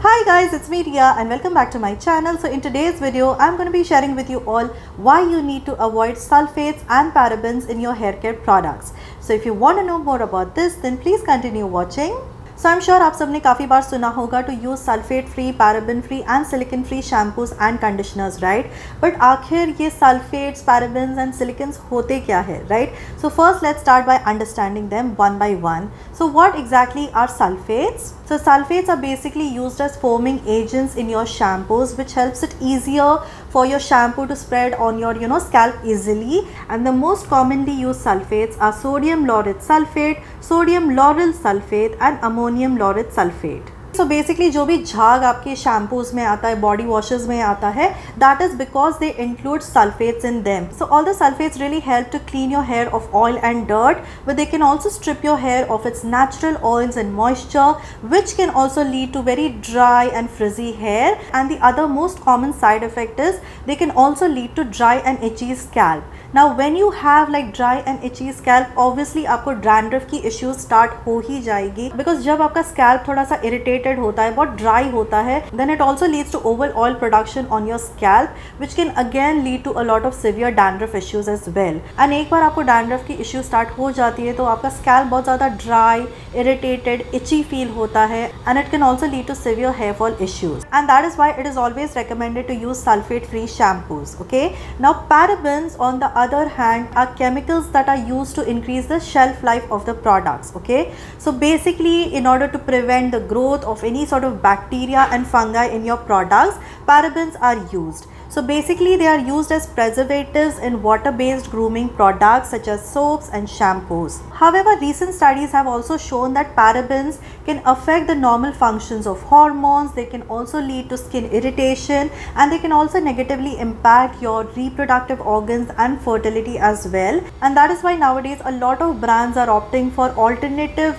Hi guys, it's me Ria and welcome back to my channel. So in today's video, I'm going to be sharing with you all why you need to avoid sulfates and parabens in your hair care products. So if you want to know more about this, then please continue watching. So I'm sure आप सबने काफ़ी बार सुना होगा to use sulfate free, paraben free and silicon free shampoos and conditioners, right? But आखिर ये sulfates, parabens and silicons होते क्या है, right? So first let's start by understanding them one by one. So what exactly are sulfates? So sulfates are basically used as foaming agents in your shampoos, which helps it easier for your shampoo to spread on your scalp easily. And the most commonly used sulfates are sodium lauryl sulfate, sodium lauryl sulfate and ammonium lauryl sulfate. So basically जो भी झाग आपके shampoos में आता है, body washes में आता है, that is because they include sulfates in them. So all the sulfates really help to clean your hair of oil and dirt, but they can also strip your hair of its natural oils and moisture, which can also lead to very dry and frizzy hair. And the other most common side effect is they can also lead to dry and itchy scalp. Now when you have like dry and itchy scalp, obviously आपको dandruff की issues start हो ही जाएगी, because जब आपका scalp थोड़ा सा irritated होता है, बहुत dry होता है, then it also leads to over oil production on your scalp, which can again lead to a lot of severe dandruff issues as well. And एक बार आपको dandruff की issue start हो जाती है तो आपका scalp बहुत ज़्यादा dry, irritated, itchy feel होता है, and it can also lead to severe hair fall issues. And that is why it is always recommended to use sulfate free shampoos. Okay, now parabens on the other hand are chemicals that are used to increase the shelf life of the products. Okay, so basically in order to prevent the growth of any sort of bacteria and fungi in your products, parabens are used. So basically they are used as preservatives in water-based grooming products such as soaps and shampoos. However, recent studies have also shown that parabens can affect the normal functions of hormones. They can also lead to skin irritation, and they can also negatively impact your reproductive organs and fertility as well. And that is why nowadays a lot of brands are opting for alternative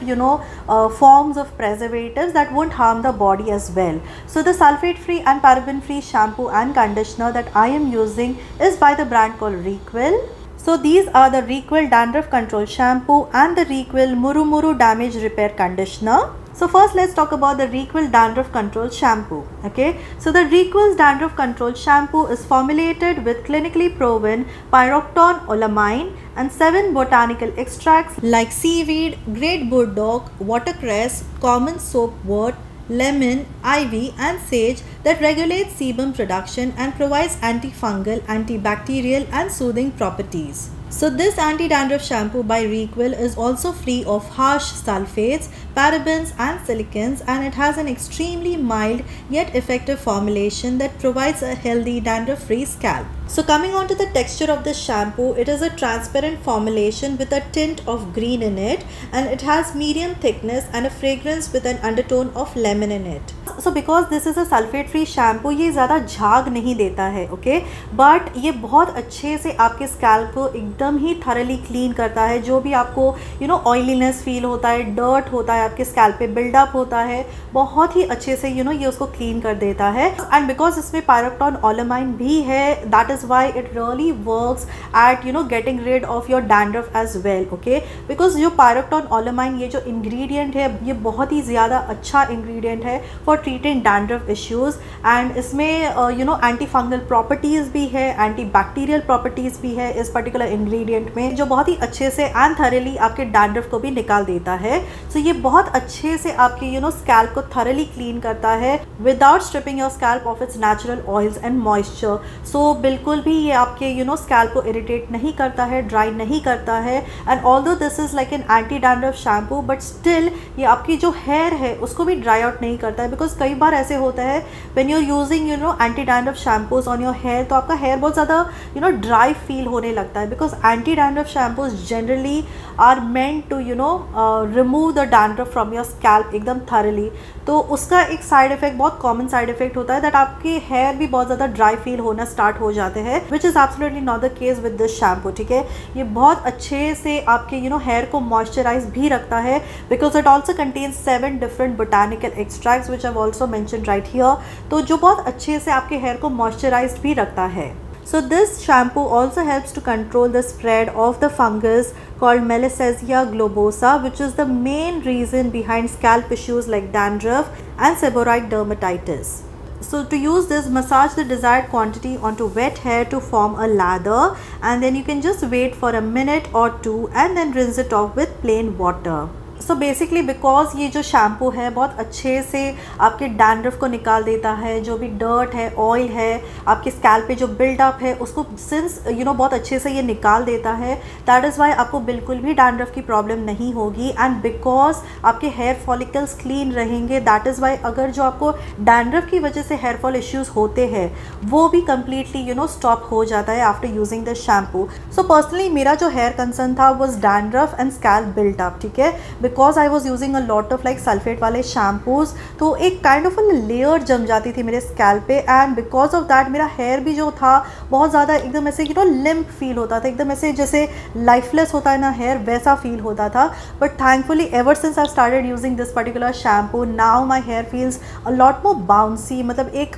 forms of preservatives that won't harm the body as well. So the sulfate free and paraben free shampoo and conditioner that I am using is by the brand called Requil. So these are the Requil Dandruff Control Shampoo and the Requil Muru Muru Damage Repair Conditioner. So first let's talk about the Requil Dandruff Control Shampoo. Okay, so the Requil's Dandruff Control Shampoo is formulated with clinically proven pyroxone olamine and 7 botanical extracts like seaweed, great burdock, watercress, common soapwort, lemon, ivy and sage that regulates sebum production and provides antifungal, antibacterial and soothing properties. So this anti-dandruff shampoo by Requil is also free of harsh sulfates, parabens and silicons, and it has an extremely mild yet effective formulation that provides a healthy dandruff-free scalp. So coming on to the texture of this shampoo, it is a transparent formulation with a tint of green in it, and it has medium thickness and a fragrance with an undertone of lemon in it. So because this is a sulfate free shampoo, ये ज़्यादा झाग नहीं देता है, okay? But ये बहुत अच्छे से आपके स्कैल्प को एकदम ही thoroughly क्लीन करता है. जो भी आपको ऑयलीनेस फील होता है, डर्ट होता है, आपके स्कैल्प पे बिल्डअप होता है, बहुत ही अच्छे से ये उसको क्लीन कर देता है. एंड बिकॉज इसमें pyroxone olamine भी है, that is why it really works at getting rid of your dandruff as well. Okay, because जो pyroxone olamine ये जो ingredient है, ये बहुत ही ज़्यादा अच्छा ingredient है for treating dandruff issues. and इसमें एंटी फंगल प्रॉपर्टीज़ भी है, एंटी बैक्टीरियल प्रॉपर्टीज़ भी है इस पर्टिकुलर इंग्रेडिएंट में, जो बहुत ही अच्छे से एंड थरली आपके डैंड्रफ को भी निकाल देता है. सो ये बहुत अच्छे से आपके स्कैल्प को थरली क्लीन करता है without stripping your scalp of its natural oils and moisture. So बिल्कुल भी ये आपके स्कैल्प को इरिटेट नहीं करता है, ड्राई नहीं करता है. And although this is like an anti dandruff shampoo, but still ये आपकी जो हेयर है उसको भी ड्राई आउट नहीं करता है. बिकॉज कई बार ऐसे होता है when you are using anti dandruff shampoos on your hair, तो आपका हेयर बहुत ज़्यादा ड्राई फील होने लगता है. Because anti dandruff shampoos generally are meant to remove the dandruff from your scalp एकदम थरली. तो उसका एक साइड इफेक्ट, बहुत कॉमन साइड इफेक्ट होता है दैट आपके हेयर भी बहुत ज़्यादा ड्राई फील होना स्टार्ट हो जाते हैं, which is absolutely not the case with this shampoo. ठीक है, ये बहुत अच्छे से आपके हेयर को मॉइस्चराइज भी रखता है, because it also contains 7 different botanical extracts which I also mention right here. तो जो बहुत अच्छे से आपके हेयर को मॉइस्चराइज भी रखता है. So this shampoo also helps to control the spread of the fungus called Melissasia globosa, which is the main reason behind scalp issues like dandruff and seborrheic dermatitis. So to use this, massage the desired quantity onto wet hair to form a lather, and then you can just wait for a minute or two and then rinse it off with plain water. So basically because ये जो shampoo है बहुत अच्छे से आपके dandruff को निकाल देता है, जो भी डर्ट है, ऑयल है, आपके स्कैल्प पे जो बिल्डअप है उसको सिंस बहुत अच्छे से ये निकाल देता है। दैट इज़ वाई आपको बिल्कुल भी डैंड्रफ की प्रॉब्लम नहीं होगी, एंड बिकॉज आपके हेयर फॉलिकल्स क्लीन रहेंगे, दैट इज़ वाई अगर जो आपको डैंड्रफ की वजह से हेयर फॉल इश्यूज़ होते हैं वो भी कम्प्लीटली स्टॉप हो जाता है after using this shampoo. So personally मेरा जो हेयर कंसर्न था was dandruff and scalp buildup, ठीक है, because I was using a lot of like sulphate वाले शैम्पूज, तो एक काइंड ऑफ लेयर जम जाती थी मेरे स्कैल्प पे, एंड बिकॉज ऑफ दैट मेरा हेयर भी जो था बहुत ज़्यादा एकदम ऐसे लिम्प फील होता था, एकदम ऐसे जैसे लाइफलेस होता है ना हेयर, वैसा फील होता था। But thankfully ever since I started using this particular shampoo, now my hair feels a lot more bouncy, मतलब एक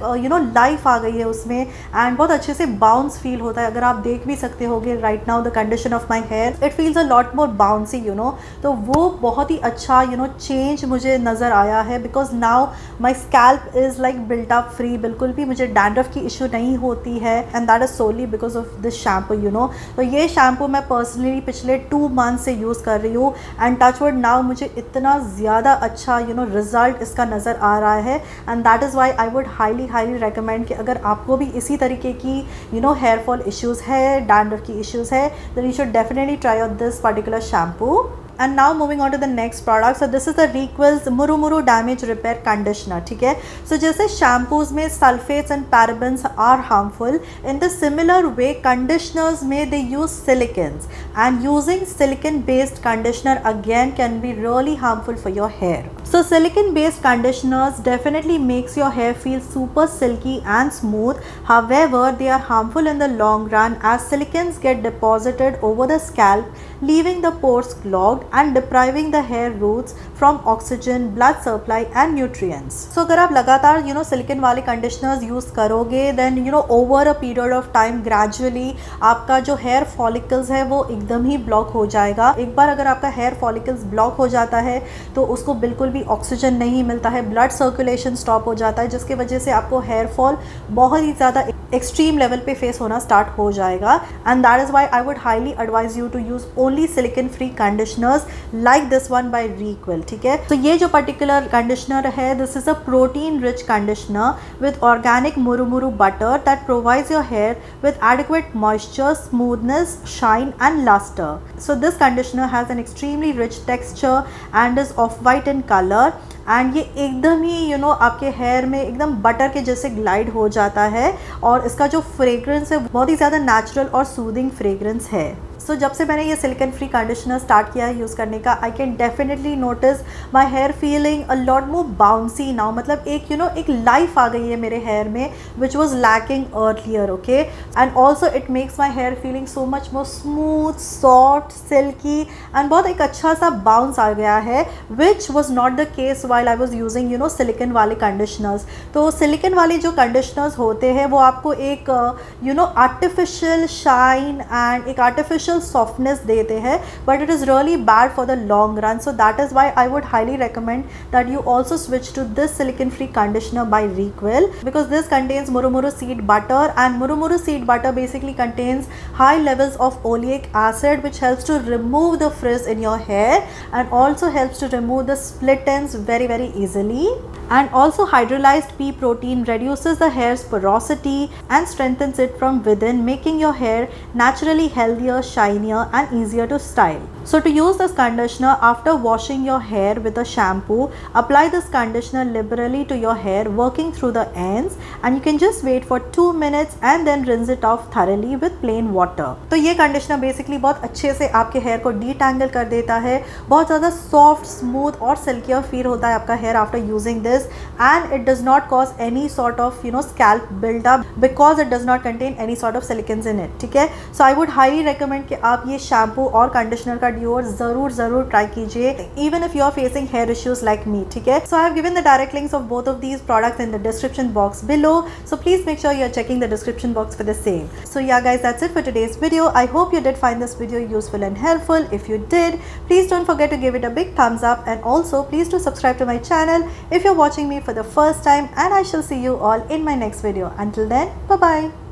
लाइफ आ गई है उसमें, एंड बहुत अच्छे से बाउंस फील होता है। अगर आप देख भी सकते होगे right now the condition of my hair, it feels a lot more bouncy, तो वो बहुत ही अच्छा चेंज मुझे नज़र आया है, because now my scalp is like built up free, बिल्कुल भी मुझे डैंड्रफ की इशू नहीं होती है, and that is solely because of this shampoo तो ये शैम्पू मैं पर्सनली पिछले 2 मंथ से यूज़ कर रही हूँ, एंड टचवुड नाउ मुझे इतना ज़्यादा अच्छा रिज़ल्ट इसका नज़र आ रहा है, and that is why I would highly recommend कि अगर आपको भी इसी तरीके की हेयर फॉल इश्यूज़ है, डैंड्रफ की इश्यूज़ है, then you should definitely try out this particular shampoo. And now moving on to the next product, so this is the Reequil's murumuru damage repair conditioner, ठीक है। So जैसे शैम्पूज में sulphates and parabens are harmful, in the similar way conditioners में they use silicones, and using silicone based conditioner again can be really harmful for your hair. So silicone based conditioners definitely makes your hair feel super silky and smooth. However, they are harmful in the long run as silicones get deposited over the scalp, leaving the pores clogged and depriving the hair roots from oxygen, blood supply and nutrients. So अगर आप लगातार silicone वाले conditioners use करोगे, then over a period of time gradually आपका जो hair follicles है वो एकदम ही block हो जाएगा। एक बार अगर आपका hair follicles block हो जाता है तो उसको बिल्कुल ऑक्सीजन नहीं मिलता है, ब्लड सर्कुलेशन स्टॉप हो जाता है, जिसकी वजह से आपको हेयर फॉल बहुत ही ज़्यादा एक्सट्रीम लेवल पे फेस होना स्टार्ट हो जाएगा, and that is why I would highly advise you to use only silicone free conditioners like this one by Reequil, ठीक है। तो ये जो पर्टिकुलर कंडीशनर है, this is a protein rich conditioner with organic murumuru butter that provides your hair with adequate moisture, smoothness, shine and lustre. So this conditioner has an extremely rich texture and is of white in colour, and ये एकदम ही आपके hair में एकदम butter के जैसे glide हो जाता है, और इसका जो फ्रेग्रेंस है बहुत ही ज़्यादा नेचुरल और सूदिंग फ्रेग्रेंस है। सो जब से मैंने ये सिलिकन फ्री कंडीशनर स्टार्ट किया है यूज़ करने का, I can definitely notice my hair feeling a lot more bouncy now, मतलब एक एक लाइफ आ गई है मेरे हेयर में which was lacking earlier, okay. And also it makes my hair feeling so much more smooth, soft, silky, and बहुत एक अच्छा सा बाउंस आ गया है, which was not the case while I was using silicone वाले conditioners. तो silicone वाले जो कंडीशनर्स होते हैं वो आपको एक आर्टिफिशियल शाइन एंड एक आर्टिफिशियल softness देते हैं, but it is really bad for the long run. So that is why I would highly recommend that you also switch to this silicone free conditioner by Requil, because this contains muru muru seed butter, and muru muru seed butter basically contains high levels of oleic acid, which helps to remove the frizz in your hair and also helps to remove the split ends very easily. And also hydrolyzed pea protein reduces the hair's porosity and strengthens it from within, making your hair naturally healthier, shinier and easier to style. So to use this conditioner, after washing your hair with a shampoo, apply this conditioner liberally to your hair, working through the ends, and you can just wait for 2 minutes and then rinse it off thoroughly with plain water. तो ये conditioner basically बहुत अच्छे से आपके hair को detangle कर देता है, बहुत ज़्यादा soft, smooth और silkier feel होता है आपका hair after using this, and it does not cause any sort of scalp build up because it does not contain any sort of silicons in it, ठीक है। So I would highly recommend कि आप ये shampoo और conditioner का duo ज़रूर try कीजिए, even if you are facing hair issues like me, ठीक है। So I have given the direct links of both of these products in the description box below, so please make sure you're checking the description box for the same. So yeah guys, that's it for today's video. I hope you did find this video useful and helpful. If you did, please don't forget to give it a big thumbs up, and also please do subscribe to my channel if you're watching me for the first time, and I shall see you all in my next video. Until then, bye bye.